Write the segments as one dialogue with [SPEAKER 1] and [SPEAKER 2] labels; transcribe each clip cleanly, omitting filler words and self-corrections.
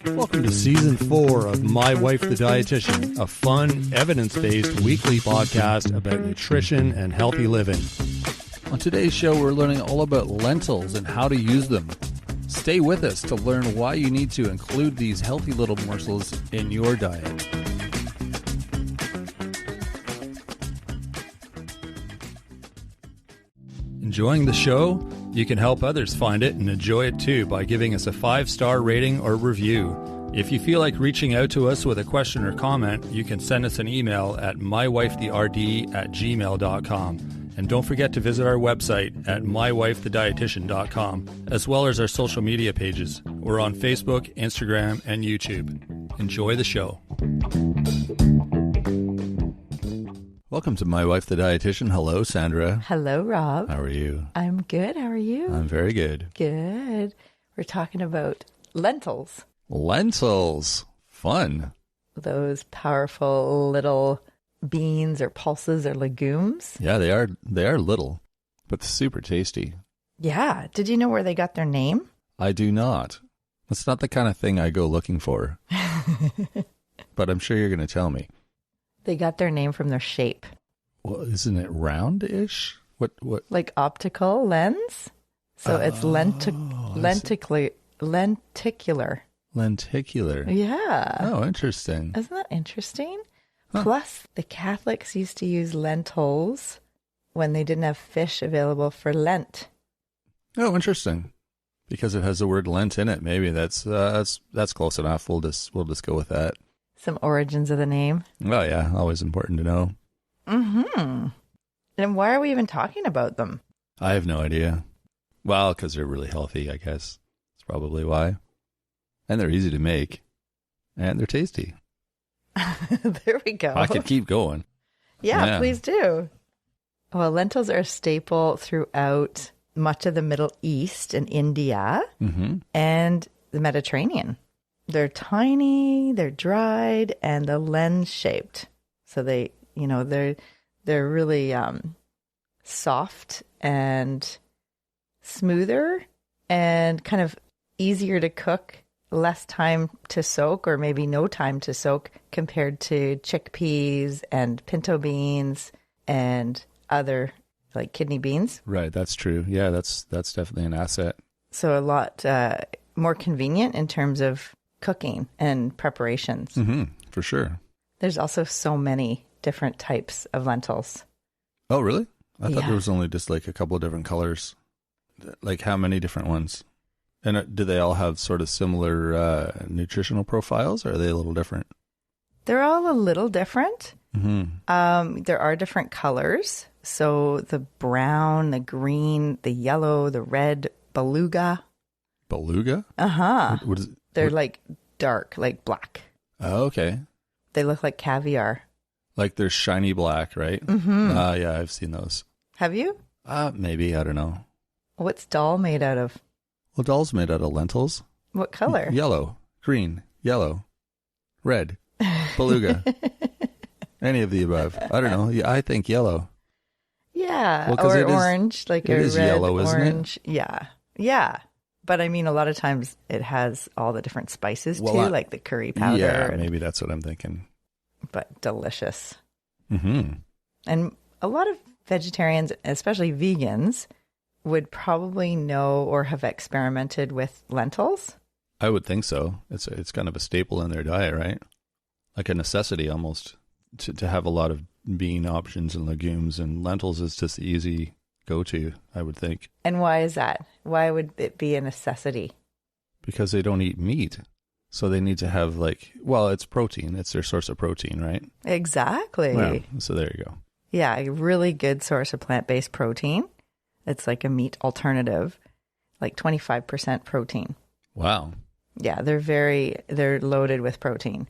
[SPEAKER 1] Welcome to Season 4 of My Wife the Dietitian, a fun, evidence-based weekly podcast about nutrition and healthy living. On today's show, we're learning all about lentils and how to use them. Stay with us to learn why you need to include these healthy little morsels in your diet. Enjoying the show? You can help others find it and enjoy it too by giving us a 5-star rating or review. If you feel like reaching out to us with a question or comment, you can send us an email at mywifetherd@gmail.com. And don't forget to visit our website at mywifethedietitian.com, as well as our social media pages. We're on Facebook, Instagram, and YouTube. Enjoy the show. Welcome to My Wife the Dietitian. Hello, Sandra.
[SPEAKER 2] Hello, Rob.
[SPEAKER 1] How are you?
[SPEAKER 2] I'm good. How are you?
[SPEAKER 1] I'm very good.
[SPEAKER 2] Good. We're talking about lentils.
[SPEAKER 1] Lentils. Fun.
[SPEAKER 2] Those powerful little beans or pulses or legumes.
[SPEAKER 1] Yeah, they are little, but super tasty.
[SPEAKER 2] Yeah. Did you know where they got their name?
[SPEAKER 1] I do not. That's not the kind of thing I go looking for. But I'm sure you're going to tell me.
[SPEAKER 2] They got their name from their shape.
[SPEAKER 1] Well, isn't it round-ish? What?
[SPEAKER 2] Like optical lens? So it's lenticular.
[SPEAKER 1] Lenticular.
[SPEAKER 2] Yeah.
[SPEAKER 1] Oh, interesting.
[SPEAKER 2] Isn't that interesting?
[SPEAKER 1] Huh.
[SPEAKER 2] Plus, the Catholics used to use lentils when they didn't have fish available for Lent.
[SPEAKER 1] Oh, interesting. Because it has the word Lent in it. Maybe that's close enough. We'll just go with that.
[SPEAKER 2] Some origins of the name.
[SPEAKER 1] Oh, yeah. Always important to know.
[SPEAKER 2] Mm-hmm. And why are we even talking about them?
[SPEAKER 1] I have no idea. Well, because they're really healthy, I guess. That's probably why. And they're easy to make. And they're tasty.
[SPEAKER 2] There we go.
[SPEAKER 1] I could keep going.
[SPEAKER 2] Yeah, please do. Well, lentils are a staple throughout much of the Middle East and India and the Mediterranean. They're tiny, they're dried, and they're lens-shaped. So they're really soft and smoother and kind of easier to cook, less time to soak, or maybe no time to soak compared to chickpeas and pinto beans and other like kidney beans.
[SPEAKER 1] Right, that's true. Yeah, that's definitely an asset.
[SPEAKER 2] So a lot more convenient in terms of cooking and preparations.
[SPEAKER 1] For sure.
[SPEAKER 2] There's also so many different types of lentils.
[SPEAKER 1] Oh, really? I thought there was only just like a couple of different colors. Like how many different ones? And do they all have sort of similar nutritional profiles, or are they a little different?
[SPEAKER 2] They're all a little different. There are different colors. So the brown, the green, the yellow, the red, beluga.
[SPEAKER 1] Beluga?
[SPEAKER 2] Uh-huh.
[SPEAKER 1] What is it?
[SPEAKER 2] They're like dark, like black.
[SPEAKER 1] Oh, okay.
[SPEAKER 2] They look like caviar.
[SPEAKER 1] Like they're shiny black, right? Yeah, I've seen those.
[SPEAKER 2] Have you?
[SPEAKER 1] Maybe. I don't know.
[SPEAKER 2] What's dal made out of?
[SPEAKER 1] Well, dal's made out of lentils.
[SPEAKER 2] What color?
[SPEAKER 1] Yellow, green, yellow, red, beluga. Any of the above. I don't know. Yeah, I think yellow.
[SPEAKER 2] Yeah,
[SPEAKER 1] well,
[SPEAKER 2] or orange, like a red,
[SPEAKER 1] yellow,
[SPEAKER 2] orange.
[SPEAKER 1] Isn't it?
[SPEAKER 2] Yeah, yeah. But I mean, a lot of times it has all the different spices too, like the curry powder.
[SPEAKER 1] Yeah, maybe that's what I'm thinking.
[SPEAKER 2] But delicious. And a lot of vegetarians, especially vegans, would probably know or have experimented with lentils.
[SPEAKER 1] I would think so. It's kind of a staple in their diet, right? Like a necessity almost to have a lot of bean options and legumes, and lentils is just the easy go-to, I would think.
[SPEAKER 2] And why is that? Why would it be a necessity?
[SPEAKER 1] Because they don't eat meat. So they need to have it's protein. It's their source of protein, right?
[SPEAKER 2] Exactly.
[SPEAKER 1] Yeah, so there you go.
[SPEAKER 2] Yeah, a really good source of plant-based protein. It's like a meat alternative, like 25% protein.
[SPEAKER 1] Wow.
[SPEAKER 2] Yeah, they're loaded with protein.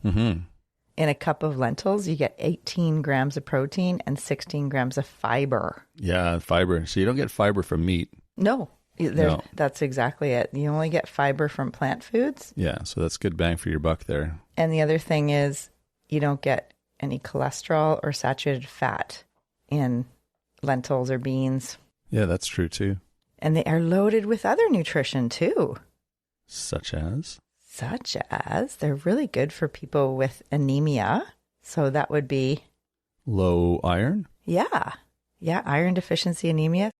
[SPEAKER 2] In a cup of lentils, you get 18 grams of protein and 16 grams of fiber.
[SPEAKER 1] Yeah, fiber. So you don't get fiber from meat.
[SPEAKER 2] No. That's exactly it. You only get fiber from plant foods.
[SPEAKER 1] Yeah, so that's good bang for your buck there.
[SPEAKER 2] And the other thing is you don't get any cholesterol or saturated fat in lentils or beans.
[SPEAKER 1] Yeah, that's true too.
[SPEAKER 2] And they are loaded with other nutrition too.
[SPEAKER 1] Such as?
[SPEAKER 2] such as they're really good for people with anemia. So that would be
[SPEAKER 1] low iron.
[SPEAKER 2] Yeah, iron deficiency anemia.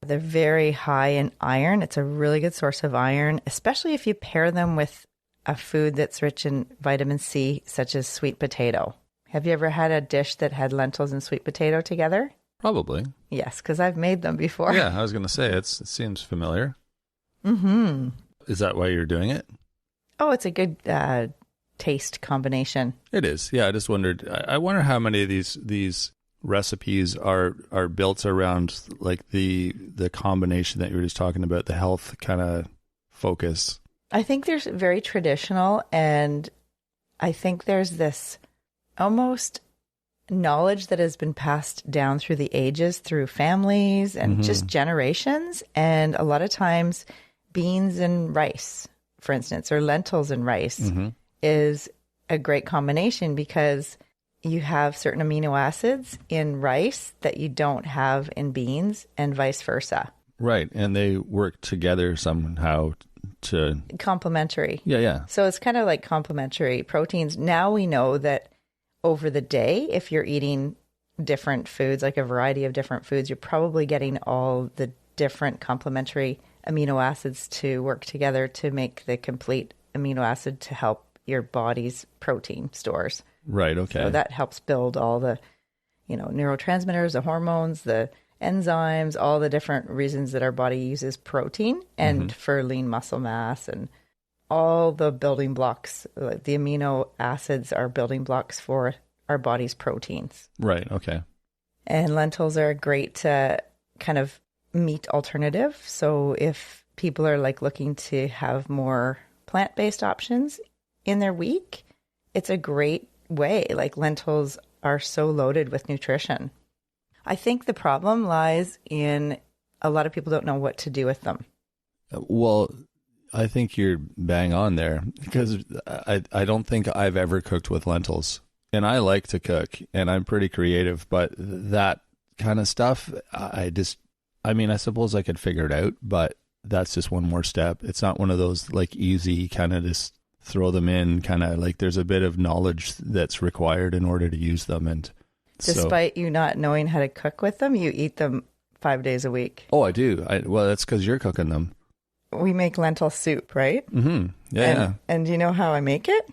[SPEAKER 2] They're very high in iron. It's a really good source of iron, especially if you pair them with a food that's rich in vitamin C, such as sweet potato. Have you ever had a dish that had lentils and sweet potato together?
[SPEAKER 1] Probably.
[SPEAKER 2] Yes, because I've made them before.
[SPEAKER 1] Yeah, I was going to say, it seems familiar.
[SPEAKER 2] Mm-hmm.
[SPEAKER 1] Is that why you're doing it?
[SPEAKER 2] Oh, it's a good taste combination.
[SPEAKER 1] It is. Yeah, I just wondered. I wonder how many of these recipes are built around like the combination that you were just talking about, the health kind of focus.
[SPEAKER 2] I think there's very traditional, and I think there's this almost knowledge that has been passed down through the ages, through families and just generations. And a lot of times beans and rice, for instance, or lentils and rice is a great combination because you have certain amino acids in rice that you don't have in beans and vice versa.
[SPEAKER 1] Right. And they work together somehow to...
[SPEAKER 2] Complementary.
[SPEAKER 1] Yeah.
[SPEAKER 2] So it's kind of like complementary proteins. Now we know that over the day, if you're eating different foods, like a variety of different foods, you're probably getting all the different complementary amino acids to work together to make the complete amino acid to help your body's protein stores.
[SPEAKER 1] Right, okay.
[SPEAKER 2] So that helps build all the, neurotransmitters, the hormones, the enzymes, all the different reasons that our body uses protein and for lean muscle mass and all the building blocks. Like the amino acids are building blocks for our body's proteins.
[SPEAKER 1] Right, okay.
[SPEAKER 2] And lentils are a great kind of meat alternative. So if people are like looking to have more plant-based options in their week, it's a great way. Like lentils are so loaded with nutrition. I think the problem lies in a lot of people don't know what to do with them.
[SPEAKER 1] Well, I think you're bang on there because I don't think I've ever cooked with lentils. And I like to cook and I'm pretty creative, but that kind of stuff, I suppose I could figure it out, but that's just one more step. It's not one of those like easy kind of just throw them in kind of like there's a bit of knowledge that's required in order to use them. And
[SPEAKER 2] despite you not knowing how to cook with them, you eat them 5 days a week.
[SPEAKER 1] Oh, I do. Well, that's because you're cooking them.
[SPEAKER 2] We make lentil soup, right?
[SPEAKER 1] Mm-hmm. Yeah.
[SPEAKER 2] And do you know how I make it?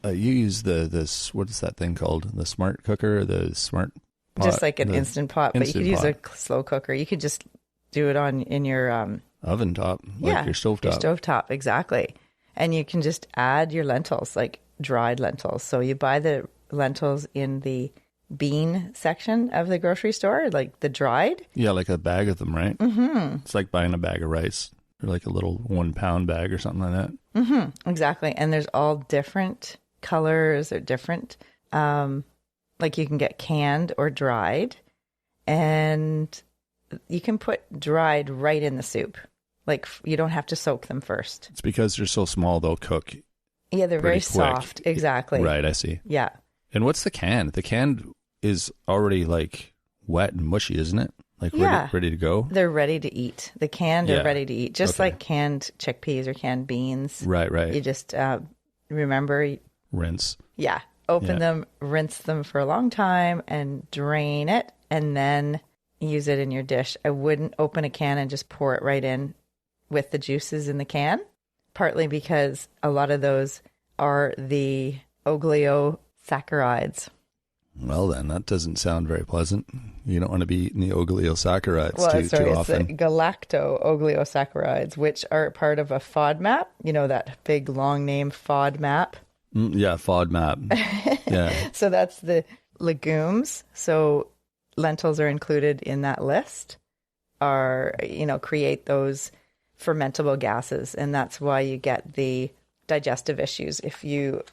[SPEAKER 1] You use this, what is that thing called? The smart cooker, the smart pot?
[SPEAKER 2] Just like an instant pot, but you could use a slow cooker. You could just do it in your...
[SPEAKER 1] oven top, like your stove top.
[SPEAKER 2] Your stove top, exactly. And you can just add your lentils, like dried lentils. So you buy the lentils in the bean section of the grocery store, like the dried. Yeah,
[SPEAKER 1] like a bag of them, right? Mm-hmm. It's like buying a bag of rice or like a little 1 pound bag or something like that.
[SPEAKER 2] Mm-hmm. Exactly. And there's all different colors or different, like you can get canned or dried. And you can put dried right in the soup. Like you don't have to soak them first.
[SPEAKER 1] It's because they're so small, they'll cook.
[SPEAKER 2] Yeah, they're very soft. Exactly.
[SPEAKER 1] Right, I see.
[SPEAKER 2] Yeah.
[SPEAKER 1] And what's the canned? The canned is already like wet and mushy, isn't it? Like ready to go?
[SPEAKER 2] They're ready to eat. The canned are ready to eat. Just like canned chickpeas or canned beans.
[SPEAKER 1] Right.
[SPEAKER 2] You just remember.
[SPEAKER 1] Rinse.
[SPEAKER 2] Yeah. Open them, rinse them for a long time and drain it and then use it in your dish. I wouldn't open a can and just pour it right in with the juices in the can, partly because a lot of those are the oligosaccharides.
[SPEAKER 1] Well, then, that doesn't sound very pleasant. You don't want to be eating the oligosaccharides too often.
[SPEAKER 2] It's galacto-oligosaccharides, which are part of a FODMAP. You know that big, long name, FODMAP?
[SPEAKER 1] Yeah, FODMAP. Yeah.
[SPEAKER 2] So that's the legumes. So lentils are included in that list, create those fermentable gases. And that's why you get the digestive issues if you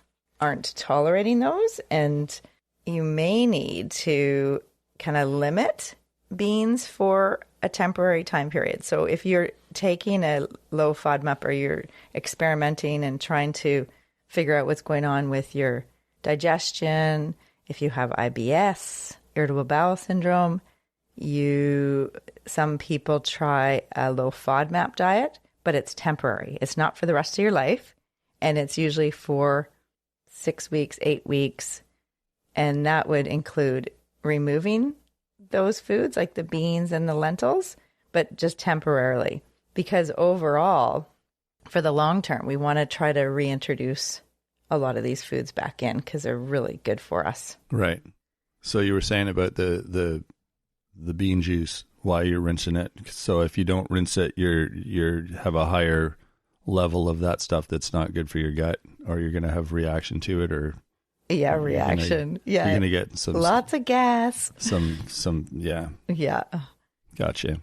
[SPEAKER 2] aren't tolerating those. And you may need to kind of limit beans for a temporary time period. So if you're taking a low FODMAP or you're experimenting and trying to figure out what's going on with your digestion, if you have IBS, irritable bowel syndrome, some people try a low FODMAP diet, but it's temporary. It's not for the rest of your life. And it's usually for 6 weeks, 8 weeks. And that would include removing those foods like the beans and the lentils, but just temporarily. Because overall, for the long term, we want to try to reintroduce a lot of these foods back in because they're really good for us.
[SPEAKER 1] Right. So you were saying about the bean juice, why you're rinsing it. So if you don't rinse it, you're have a higher level of that stuff that's not good for your gut, or you're going to have reaction to it, or
[SPEAKER 2] reaction.
[SPEAKER 1] You're going to get some
[SPEAKER 2] lots of gas.
[SPEAKER 1] Yeah. Gotcha.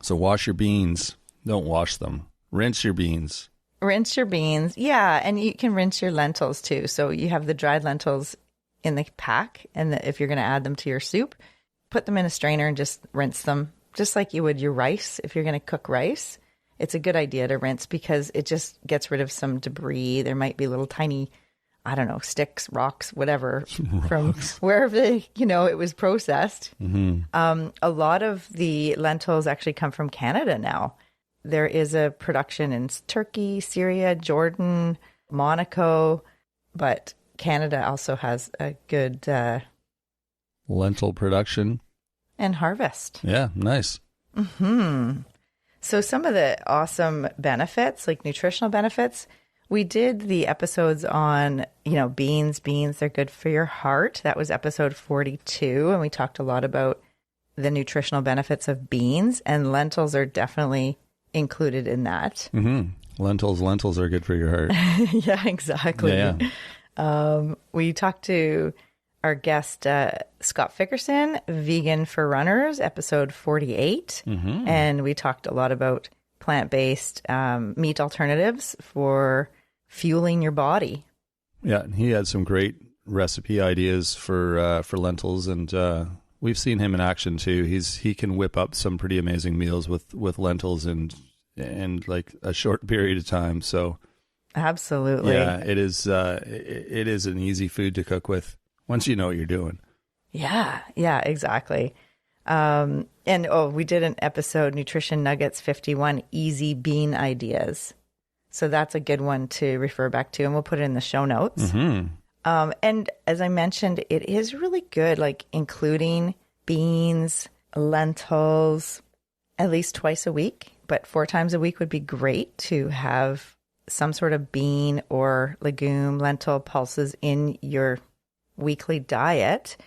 [SPEAKER 1] So wash your beans. Don't wash them. Rinse your beans.
[SPEAKER 2] Rinse your beans. Yeah, and you can rinse your lentils too. So you have the dried lentils in the pack, and if you're going to add them to your soup, put them in a strainer and just rinse them, just like you would your rice. If you're going to cook rice, it's a good idea to rinse because it just gets rid of some debris. There might be little tiny, I don't know, sticks, rocks, whatever, from wherever it was processed. Mm-hmm. A lot of the lentils actually come from Canada now. There is a production in Turkey, Syria, Jordan, Monaco, but Canada also has a good
[SPEAKER 1] lentil production
[SPEAKER 2] and harvest.
[SPEAKER 1] Yeah, nice.
[SPEAKER 2] Mm-hmm. So some of the awesome benefits, like nutritional benefits, we did the episodes on, beans. Beans, they're good for your heart. That was episode 42, and we talked a lot about the nutritional benefits of beans, and lentils are definitely included in that.
[SPEAKER 1] Mm-hmm. Lentils are good for your heart.
[SPEAKER 2] Yeah, exactly.
[SPEAKER 1] Yeah.
[SPEAKER 2] We talked to our guest, Scott Fickerson, Vegan for Runners, episode 48. Mm-hmm. And we talked a lot about plant-based meat alternatives for fueling your body.
[SPEAKER 1] Yeah, he had some great recipe ideas for lentils, and we've seen him in action too. He can whip up some pretty amazing meals with lentils and like a short period of time. So
[SPEAKER 2] absolutely,
[SPEAKER 1] yeah, it is an easy food to cook with once you know what you're doing.
[SPEAKER 2] Yeah, exactly. We did an episode, Nutrition Nuggets 51, Easy Bean Ideas. So that's a good one to refer back to, and we'll put it in the show notes. Mm-hmm. And as I mentioned, it is really good, like including beans, lentils, at least twice a week, but 4 times a week would be great to have some sort of bean or legume, lentil pulses in your weekly diet.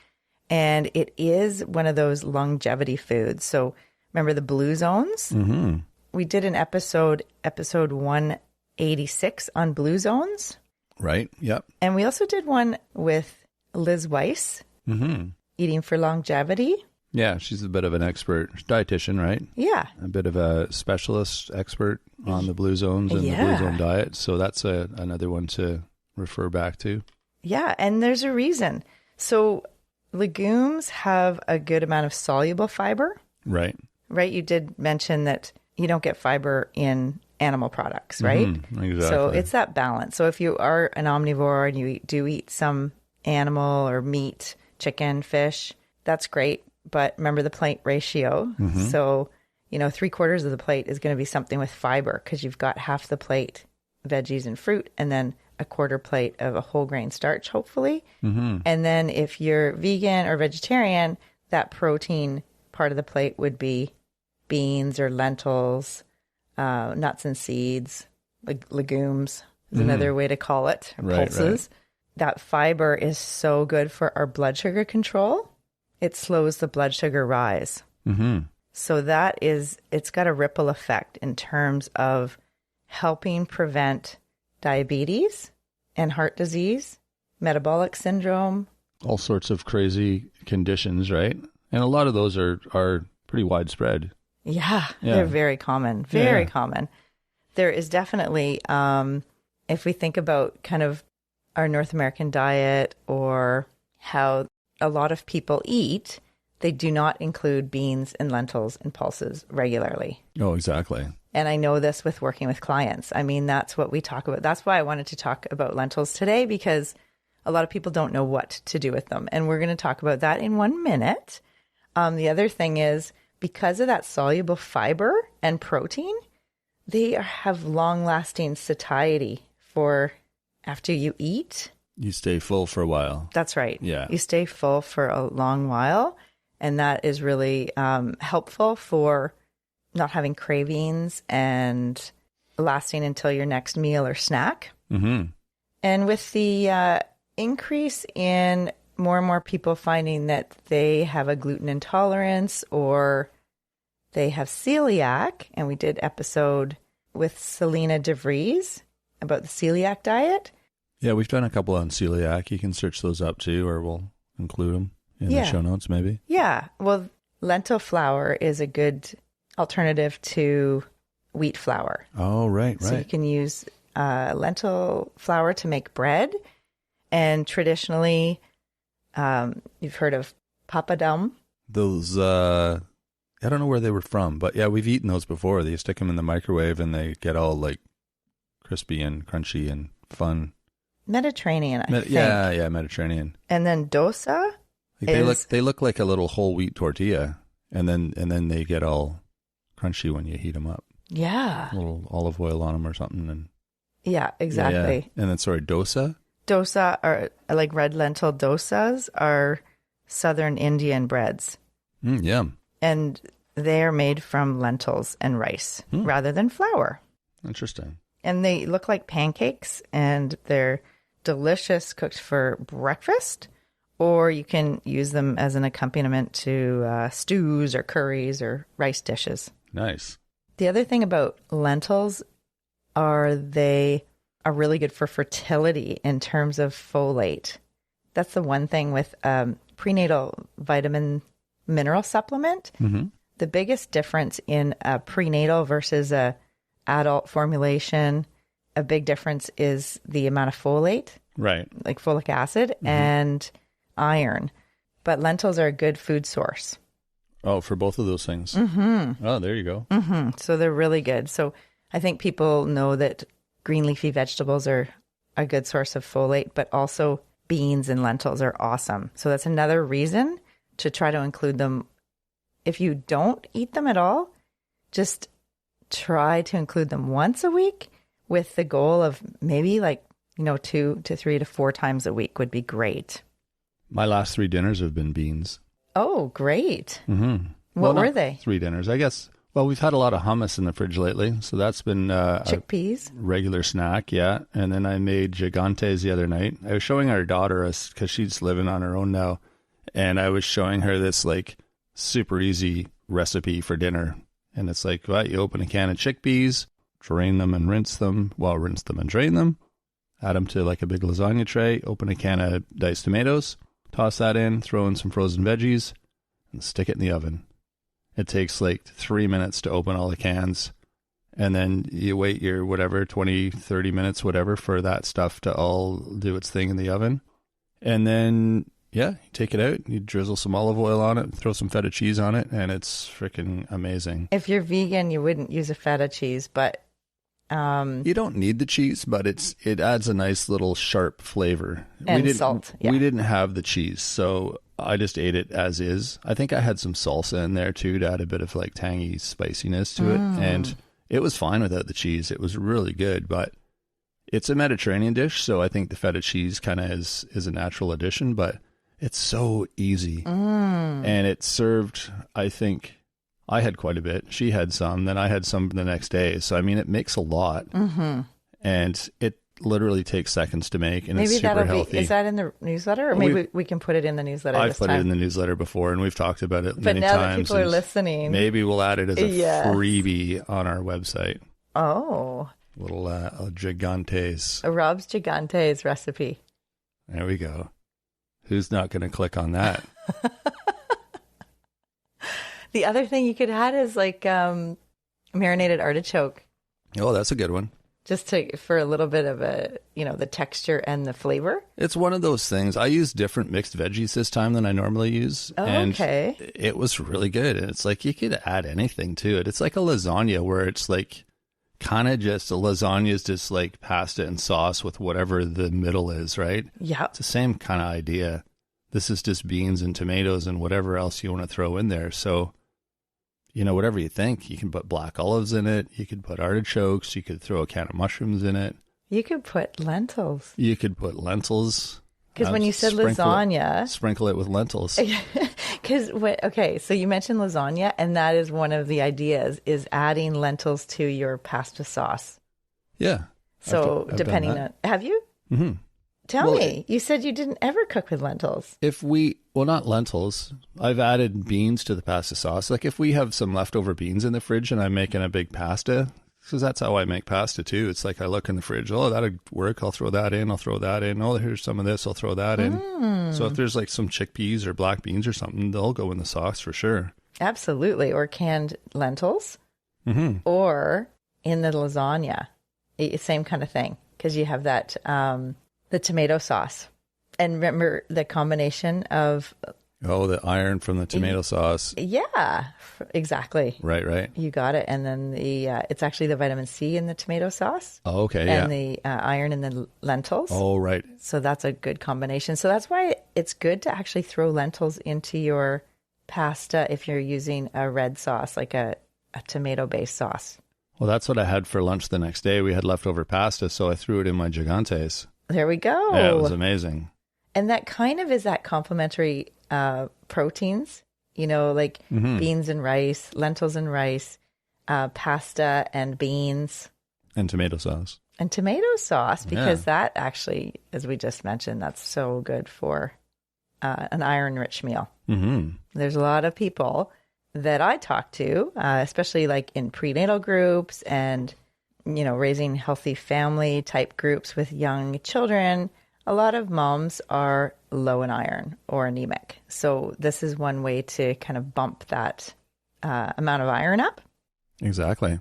[SPEAKER 2] And it is one of those longevity foods. So remember the blue zones? Mm-hmm. We did an episode 186 on blue zones.
[SPEAKER 1] Right. Yep.
[SPEAKER 2] And we also did one with Liz Weiss, Eating for Longevity.
[SPEAKER 1] Yeah, she's a bit of an expert dietitian, right?
[SPEAKER 2] Yeah.
[SPEAKER 1] A bit of a specialist expert on the blue zones and the blue zone diet. So that's another one to refer back to.
[SPEAKER 2] Yeah, and there's a reason. So legumes have a good amount of soluble fiber.
[SPEAKER 1] Right.
[SPEAKER 2] Right. You did mention that you don't get fiber in animal products, right?
[SPEAKER 1] Exactly.
[SPEAKER 2] So it's that balance. So if you are an omnivore and you do eat some animal or meat, chicken, fish, that's great. But remember the plate ratio. Mm-hmm. So, 3/4 of the plate is going to be something with fiber because you've got half the plate veggies and fruit and then a 1/4 plate of a whole grain starch, hopefully. Mm-hmm. And then if you're vegan or vegetarian, that protein part of the plate would be beans or lentils, nuts and seeds, legumes is another way to call it, pulses. Right. That fiber is so good for our blood sugar control. It slows the blood sugar rise. Mm-hmm. So it's got a ripple effect in terms of helping prevent diabetes and heart disease, metabolic syndrome. All
[SPEAKER 1] sorts of crazy conditions, right? And a lot of those are pretty widespread.
[SPEAKER 2] Yeah, they're very common, very common. There is definitely, if we think about kind of our North American diet or how a lot of people eat, they do not include beans and lentils and pulses regularly.
[SPEAKER 1] Oh, exactly.
[SPEAKER 2] And I know this with working with clients. I mean, that's what we talk about. That's why I wanted to talk about lentils today, because a lot of people don't know what to do with them. And we're going to talk about that in 1 minute. The other thing is, because of that soluble fiber and protein, they have long-lasting satiety for after you eat.
[SPEAKER 1] You stay full for a while.
[SPEAKER 2] That's right.
[SPEAKER 1] Yeah.
[SPEAKER 2] You stay full for a long while. And that is really helpful for not having cravings and lasting until your next meal or snack.
[SPEAKER 1] Mm-hmm.
[SPEAKER 2] And with the increase in more and more people finding that they have a gluten intolerance or they have celiac, and we did episode with Selena DeVries about the celiac diet.
[SPEAKER 1] Yeah, we've done a couple on celiac. You can search those up too, or we'll include them in the show notes maybe.
[SPEAKER 2] Yeah. Well, lentil flour is a good alternative to wheat flour.
[SPEAKER 1] Oh, right.
[SPEAKER 2] So you can use lentil flour to make bread. And traditionally, you've heard of papadum.
[SPEAKER 1] Those, I don't know where they were from, but yeah, we've eaten those before. You stick them in the microwave and they get all like crispy and crunchy and fun.
[SPEAKER 2] Mediterranean, I think.
[SPEAKER 1] Yeah, Mediterranean.
[SPEAKER 2] And then dosa.
[SPEAKER 1] They look like a little whole wheat tortilla, and then they get all crunchy when you heat them up.
[SPEAKER 2] Yeah.
[SPEAKER 1] A little olive oil on them or something. And
[SPEAKER 2] yeah, exactly.
[SPEAKER 1] Yeah. And then, dosa?
[SPEAKER 2] Dosa are like red lentil dosas are southern Indian breads.
[SPEAKER 1] Yum.
[SPEAKER 2] And they are made from lentils and rice rather than flour.
[SPEAKER 1] Interesting.
[SPEAKER 2] And they look like pancakes, and they're delicious cooked for breakfast, or you can use them as an accompaniment to stews or curries or rice dishes.
[SPEAKER 1] Nice.
[SPEAKER 2] The other thing about lentils are they are really good for fertility in terms of folate. That's the one thing with prenatal vitamin mineral supplement.
[SPEAKER 1] Mm-hmm.
[SPEAKER 2] The biggest difference in a prenatal versus a adult formulation, a big difference is the amount of folate,
[SPEAKER 1] right?
[SPEAKER 2] Like folic acid and iron. But lentils are a good food source.
[SPEAKER 1] Oh, for both of those things.
[SPEAKER 2] Mm-hmm.
[SPEAKER 1] Oh, there you go.
[SPEAKER 2] Mm-hmm. So they're really good. So I think people know that green leafy vegetables are a good source of folate, but also beans and lentils are awesome. So that's another reason to try to include them. If you don't eat them at all, just try to include them once a week with the goal of maybe 2 to 3 to 4 times a week would be great.
[SPEAKER 1] My last 3 dinners have been beans.
[SPEAKER 2] Oh, great.
[SPEAKER 1] Mm-hmm.
[SPEAKER 2] What were they?
[SPEAKER 1] 3 dinners, I guess. Well, we've had a lot of hummus in the fridge lately, so that's been
[SPEAKER 2] chickpeas,
[SPEAKER 1] a regular snack, yeah. And then I made gigantes the other night. I was showing our daughter, because she's living on her own now, and I was showing her this super easy recipe for dinner. And it's you open a can of chickpeas, drain them and rinse them. Well, rinse them and drain them. Add them to a big lasagna tray. Open a can of diced tomatoes. Toss that in. Throw in some frozen veggies. And stick it in the oven. It takes 3 minutes to open all the cans. And then you wait your 20, 30 minutes, whatever, for that stuff to all do its thing in the oven. And then, you take it out. You drizzle some olive oil on it. Throw some feta cheese on it. And it's freaking amazing.
[SPEAKER 2] If you're vegan, you wouldn't use a feta cheese, but...
[SPEAKER 1] you don't need the cheese, but it adds a nice little sharp flavor.
[SPEAKER 2] And salt. Yeah.
[SPEAKER 1] We didn't have the cheese, so I just ate it as is. I think I had some salsa in there too to add a bit of tangy spiciness to it, and it was fine without the cheese. It was really good, but it's a Mediterranean dish, so I think the feta cheese kind of is a natural addition, but it's so easy. And it served, I think... I had quite a bit. She had some. Then I had some the next day. So, it makes a lot. Mm-hmm. And it literally takes seconds to make. And maybe it's super healthy.
[SPEAKER 2] Is that in the newsletter? Or maybe we can put it in the newsletter
[SPEAKER 1] I've put it in the newsletter before, and we've talked about it many times.
[SPEAKER 2] But now that people are listening.
[SPEAKER 1] Maybe we'll add it as a freebie on our website.
[SPEAKER 2] Oh.
[SPEAKER 1] Little gigantes.
[SPEAKER 2] A Rob's gigantes recipe.
[SPEAKER 1] There we go. Who's not going to click on that?
[SPEAKER 2] The other thing you could add is marinated artichoke.
[SPEAKER 1] Oh, that's a good one.
[SPEAKER 2] Just for a little bit of the texture and the flavor.
[SPEAKER 1] It's one of those things. I used different mixed veggies this time than I normally use.
[SPEAKER 2] Oh,
[SPEAKER 1] and
[SPEAKER 2] okay.
[SPEAKER 1] It was really good. And it's you could add anything to it. It's like a lasagna where it's kind of just a lasagna is just pasta and sauce with whatever the middle is, right?
[SPEAKER 2] Yeah.
[SPEAKER 1] It's the same kind of idea. This is just beans and tomatoes and whatever else you want to throw in there. So, whatever you think. You can put black olives in it. You could put artichokes. You could throw a can of mushrooms in it.
[SPEAKER 2] You could put lentils.
[SPEAKER 1] You could put lentils.
[SPEAKER 2] Because when you said lasagna...
[SPEAKER 1] Sprinkle it with lentils.
[SPEAKER 2] Okay, so you mentioned lasagna, and that is one of the ideas, is adding lentils to your pasta sauce.
[SPEAKER 1] Yeah.
[SPEAKER 2] So depending on... Have you?
[SPEAKER 1] Mm-hmm.
[SPEAKER 2] Tell me. You said you didn't ever cook with lentils.
[SPEAKER 1] Well, not lentils. I've added beans to the pasta sauce. Like if we have some leftover beans in the fridge and I'm making a big pasta... Because that's how I make pasta too. It's like I look in the fridge, oh, that'll work. I'll throw that in. I'll throw that in. Oh, here's some of this. I'll throw that in. So if there's like some chickpeas or black beans or something, they'll go in the sauce for sure.
[SPEAKER 2] Absolutely. Or canned lentils. Or in the lasagna. Same kind of thing. Because you have that, the tomato sauce. And remember the combination of...
[SPEAKER 1] Oh, the iron from the tomato sauce.
[SPEAKER 2] Yeah, exactly.
[SPEAKER 1] Right.
[SPEAKER 2] You got it. And then it's actually the vitamin C in the tomato sauce.
[SPEAKER 1] Oh, okay,
[SPEAKER 2] and the iron in the lentils.
[SPEAKER 1] Oh, right.
[SPEAKER 2] So that's a good combination. So that's why it's good to actually throw lentils into your pasta if you're using a red sauce, like a tomato-based sauce.
[SPEAKER 1] Well, that's what I had for lunch the next day. We had leftover pasta, so I threw it in my gigantes.
[SPEAKER 2] There we go.
[SPEAKER 1] Yeah, it was amazing.
[SPEAKER 2] And that kind of is that complementary proteins, like beans and rice, lentils and rice, pasta and beans.
[SPEAKER 1] And tomato sauce.
[SPEAKER 2] Because that actually, as we just mentioned, that's so good for an iron-rich meal. Mm-hmm. There's a lot of people that I talk to, especially like in prenatal groups and, raising healthy family type groups with young children. A lot of moms are low in iron or anemic. So this is one way to kind of bump that amount of iron up.
[SPEAKER 1] Exactly.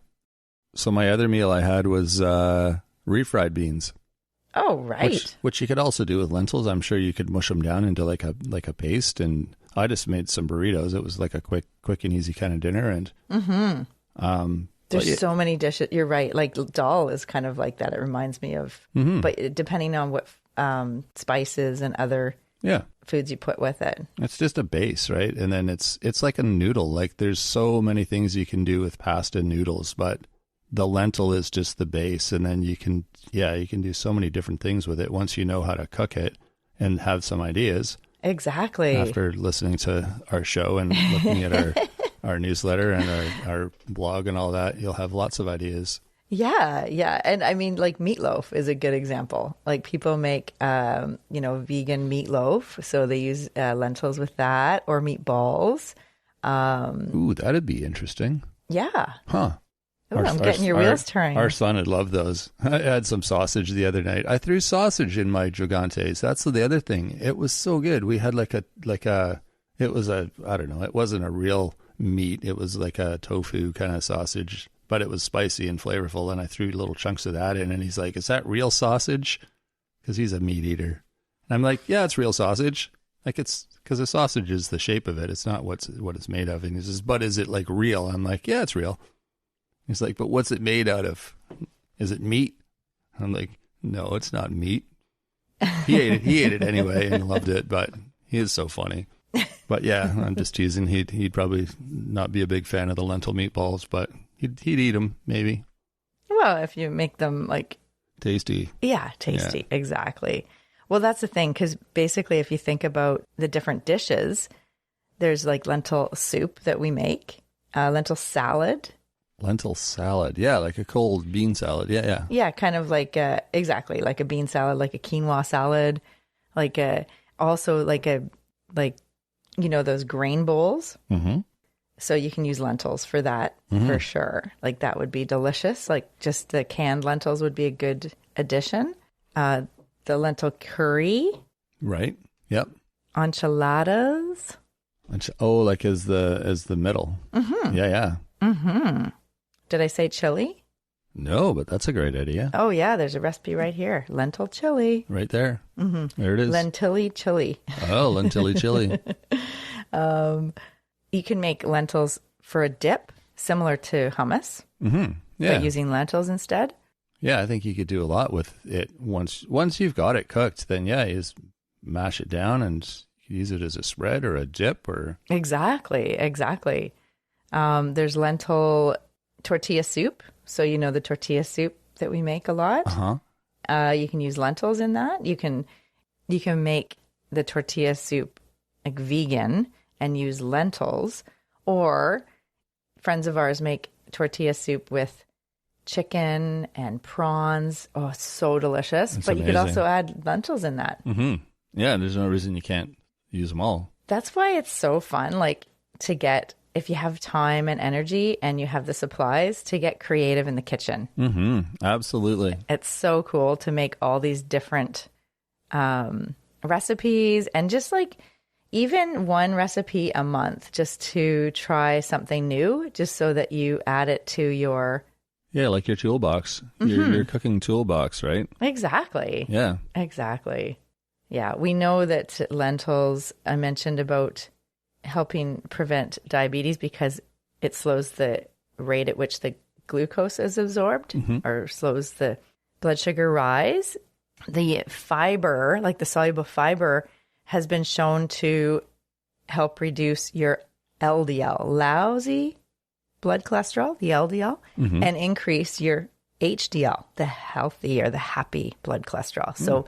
[SPEAKER 1] So my other meal I had was refried beans.
[SPEAKER 2] Oh, right.
[SPEAKER 1] Which you could also do with lentils. I'm sure you could mush them down into like a paste. And I just made some burritos. It was like a quick and easy kind of dinner. And
[SPEAKER 2] there's so many dishes. You're right. Like dal is kind of like that. It reminds me of, but depending on what spices and other foods you put with it.
[SPEAKER 1] It's just a base, right? And then it's like a noodle. Like there's so many things you can do with pasta noodles, but the lentil is just the base. And then you can do so many different things with it once you know how to cook it and have some ideas.
[SPEAKER 2] Exactly.
[SPEAKER 1] After listening to our show and looking at our newsletter and our blog and all that, you'll have lots of ideas.
[SPEAKER 2] Yeah. And I mean, like meatloaf is a good example. Like people make, vegan meatloaf. So they use lentils with that or meatballs.
[SPEAKER 1] Ooh, that'd be interesting.
[SPEAKER 2] Yeah.
[SPEAKER 1] Huh.
[SPEAKER 2] Ooh, I'm getting your wheels turning.
[SPEAKER 1] Our son would love those. I had some sausage the other night. I threw sausage in my gigantes. That's the other thing. It was so good. We had it wasn't a real meat. It was like a tofu kind of sausage, but it was spicy and flavorful. And I threw little chunks of that in, and he's like, "Is that real sausage?" Because he's a meat eater. And I'm like, "Yeah, it's real sausage. Like it's because the sausage is the shape of it. It's not what it's made of." And he says, "But is it like real?" I'm like, "Yeah, it's real." He's like, "But what's it made out of? Is it meat?" I'm like, "No, it's not meat." He ate it anyway and loved it, but he is so funny. But yeah, I'm just teasing. He'd probably not be a big fan of the lentil meatballs, but he'd eat them maybe.
[SPEAKER 2] Well, if you make them like
[SPEAKER 1] tasty.
[SPEAKER 2] Yeah, tasty. Yeah. Exactly. Well, that's the thing, because basically if you think about the different dishes, there's like lentil soup that we make, lentil salad.
[SPEAKER 1] Lentil salad. Yeah, like a cold bean salad. Yeah.
[SPEAKER 2] Yeah, kind of like exactly like a bean salad, like a quinoa salad, like those grain bowls. Mm-hmm. So you can use lentils for that for sure. Like that would be delicious. Like just the canned lentils would be a good addition. The lentil curry.
[SPEAKER 1] Right. Yep.
[SPEAKER 2] Enchiladas.
[SPEAKER 1] Like as the middle. Mm-hmm. Yeah. Mm-hmm.
[SPEAKER 2] Did I say chili?
[SPEAKER 1] No, but that's a great idea.
[SPEAKER 2] Oh, yeah. There's a recipe right here. Lentil chili.
[SPEAKER 1] Right there. Mm-hmm. There it is.
[SPEAKER 2] Lentilly chili.
[SPEAKER 1] Oh, lentilly chili.
[SPEAKER 2] You can make lentils for a dip, similar to hummus. Mm-hmm. Yeah. But using lentils instead.
[SPEAKER 1] Yeah, I think you could do a lot with it. Once you've got it cooked, then you just mash it down and use it as a spread or a dip or... Exactly.
[SPEAKER 2] There's lentil tortilla soup. So the tortilla soup that we make a lot. Uh-huh. You can use lentils in that. You can make the tortilla soup like vegan and use lentils, or friends of ours make tortilla soup with chicken and prawns. Oh, it's so delicious.
[SPEAKER 1] That's
[SPEAKER 2] but
[SPEAKER 1] amazing.
[SPEAKER 2] You could also add lentils in that.
[SPEAKER 1] Mm-hmm. Yeah, there's no reason you can't use them all.
[SPEAKER 2] That's why it's so fun, like, to get, if you have time and energy and you have the supplies, to get creative in the kitchen.
[SPEAKER 1] Mm-hmm. Absolutely.
[SPEAKER 2] It's so cool to make all these different recipes, and just like even one recipe a month, just to try something new, just so that you add it to your...
[SPEAKER 1] Yeah, like your toolbox, your cooking toolbox, right?
[SPEAKER 2] Exactly.
[SPEAKER 1] Yeah.
[SPEAKER 2] Exactly. Yeah, we know that lentils, I mentioned about helping prevent diabetes because it slows the rate at which the glucose is absorbed, or slows the blood sugar rise. The fiber, like the soluble fiber, has been shown to help reduce your LDL, lousy blood cholesterol, the LDL, and increase your HDL, the healthy or the happy blood cholesterol. So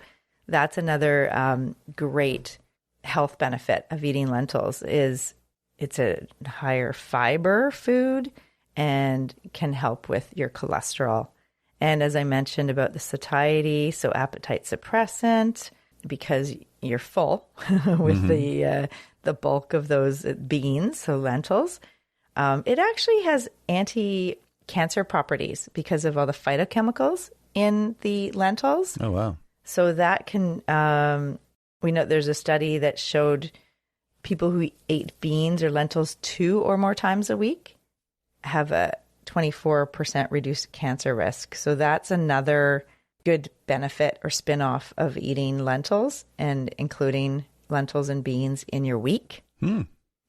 [SPEAKER 2] that's another great health benefit of eating lentils, is it's a higher fiber food and can help with your cholesterol. And as I mentioned about the satiety, so appetite suppressant, because you're full with the bulk of those beans, so lentils. It actually has anti-cancer properties because of all the phytochemicals in the lentils.
[SPEAKER 1] Oh, wow.
[SPEAKER 2] So that can, we know there's a study that showed people who ate beans or lentils 2 or more times a week have a 24% reduced cancer risk. So that's another good benefit or spin-off of eating lentils and including lentils and beans in your week.
[SPEAKER 1] Yeah,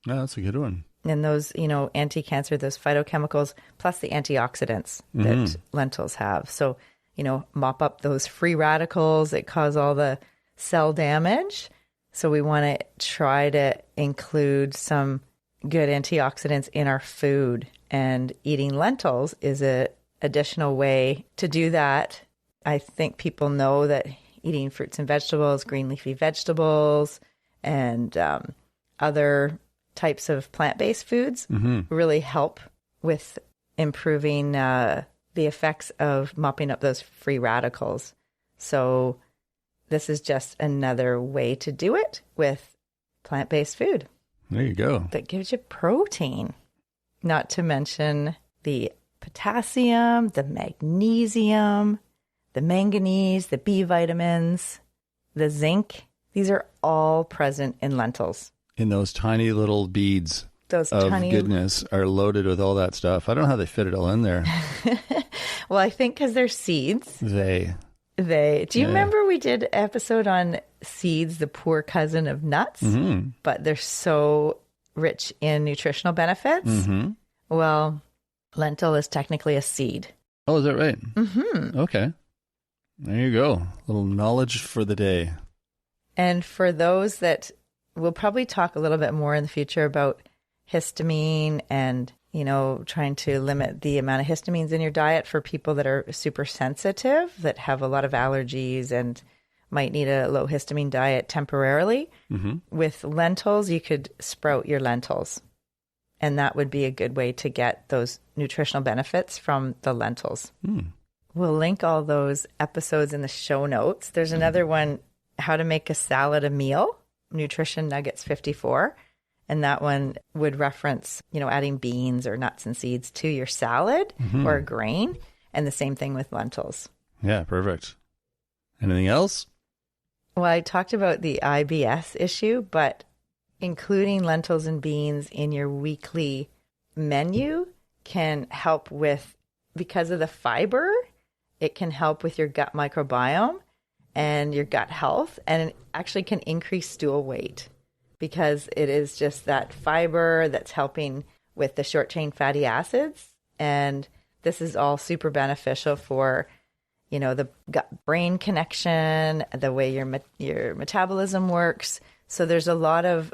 [SPEAKER 1] that's a good one.
[SPEAKER 2] And those, anti-cancer, those phytochemicals, plus the antioxidants that lentils have. So, mop up those free radicals that cause all the cell damage. So we want to try to include some good antioxidants in our food. And eating lentils is an additional way to do that. I think people know that eating fruits and vegetables, green leafy vegetables, and other types of plant-based foods really help with improving the effects of mopping up those free radicals. So this is just another way to do it with plant-based food.
[SPEAKER 1] There you go.
[SPEAKER 2] That gives you protein. Not to mention the potassium, the magnesium, the manganese, the B vitamins, the zinc. These are all present in lentils.
[SPEAKER 1] In those tiny little beads of goodness are loaded with all that stuff. I don't know how they fit it all in there.
[SPEAKER 2] Well, I think because they're seeds.
[SPEAKER 1] They.
[SPEAKER 2] Do you remember we did an episode on seeds, the poor cousin of nuts? But they're so rich in nutritional benefits. Well, lentil is technically a seed.
[SPEAKER 1] Oh, is that right? Okay. There you go. A little knowledge for the day.
[SPEAKER 2] And for those that, we'll probably talk a little bit more in the future about histamine and, trying to limit the amount of histamines in your diet for people that are super sensitive, that have a lot of allergies and might need a low histamine diet temporarily. With lentils, you could sprout your lentils. And that would be a good way to get those nutritional benefits from the lentils. We'll link all those episodes in the show notes. There's another one, how to make a salad a meal, Nutrition Nuggets 54. And that one would reference, adding beans or nuts and seeds to your salad or a grain. And the same thing with lentils.
[SPEAKER 1] Yeah, perfect. Anything else?
[SPEAKER 2] Well, I talked about the IBS issue, but including lentils and beans in your weekly menu can help with, because of the fiber, it can help with your gut microbiome and your gut health, and it actually can increase stool weight because it is just that fiber that's helping with the short chain fatty acids. And this is all super beneficial for, the gut brain connection, the way your metabolism works. So there's a lot of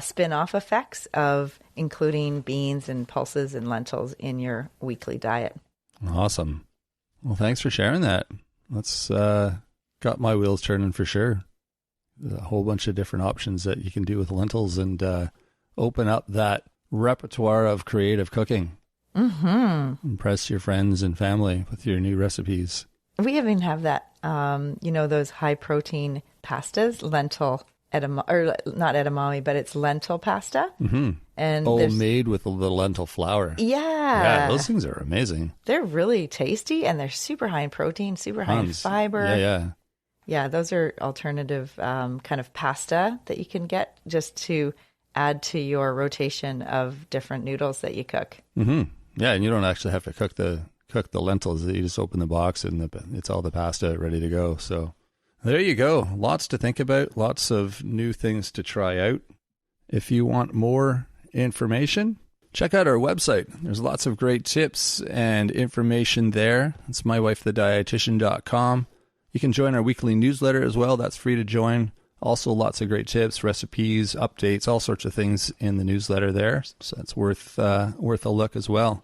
[SPEAKER 2] spin-off effects of including beans and pulses and lentils in your weekly diet.
[SPEAKER 1] Awesome. Well, thanks for sharing that. That's got my wheels turning for sure. There's a whole bunch of different options that you can do with lentils and open up that repertoire of creative cooking.
[SPEAKER 2] Mm-hmm.
[SPEAKER 1] Impress your friends and family with your new recipes.
[SPEAKER 2] We even have that, those high protein pastas, lentil or not edamame, but it's lentil pasta.
[SPEAKER 1] Mm-hmm.
[SPEAKER 2] And
[SPEAKER 1] made with the lentil flour.
[SPEAKER 2] Yeah,
[SPEAKER 1] those things are amazing.
[SPEAKER 2] They're really tasty, and they're super high in protein, super high in fiber. Yeah. Those are alternative kind of pasta that you can get just to add to your rotation of different noodles that you cook.
[SPEAKER 1] Mm-hmm. Yeah, and you don't actually have to cook the lentils. You just open the box and it's all the pasta ready to go. So there you go. Lots to think about. Lots of new things to try out. If you want more information, check out our website. There's lots of great tips and information there. It's mywifethedietitian.com. You can join our weekly newsletter as well. That's free to join. Also, lots of great tips, recipes, updates, all sorts of things in the newsletter there. So it's worth a look as well.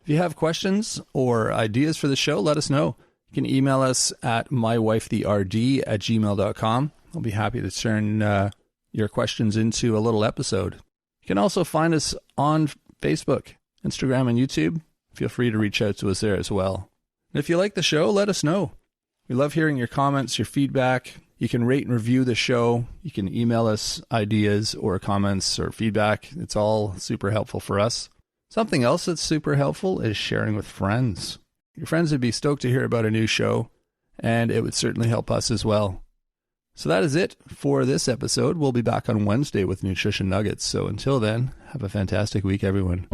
[SPEAKER 1] If you have questions or ideas for the show, let us know. You can email us at mywifetherd@gmail.com. I'll be happy to turn your questions into a little episode. You can also find us on Facebook, Instagram, and YouTube. Feel free to reach out to us there as well. And if you like the show, let us know. We love hearing your comments, your feedback. You can rate and review the show. You can email us ideas or comments or feedback. It's all super helpful for us. Something else that's super helpful is sharing with friends. Your friends would be stoked to hear about a new show, and it would certainly help us as well. So that is it for this episode. We'll be back on Wednesday with Nutrition Nuggets. So until then, have a fantastic week, everyone.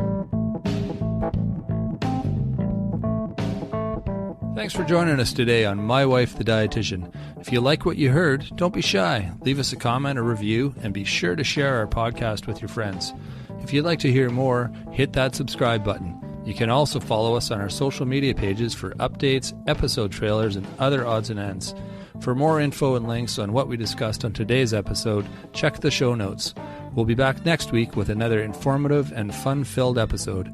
[SPEAKER 1] Thanks for joining us today on My Wife the Dietitian. If you like what you heard, don't be shy. Leave us a comment or review, and be sure to share our podcast with your friends. If you'd like to hear more, hit that subscribe button. You can also follow us on our social media pages for updates, episode trailers, and other odds and ends. For more info and links on what we discussed on today's episode, check the show notes. We'll be back next week with another informative and fun-filled episode.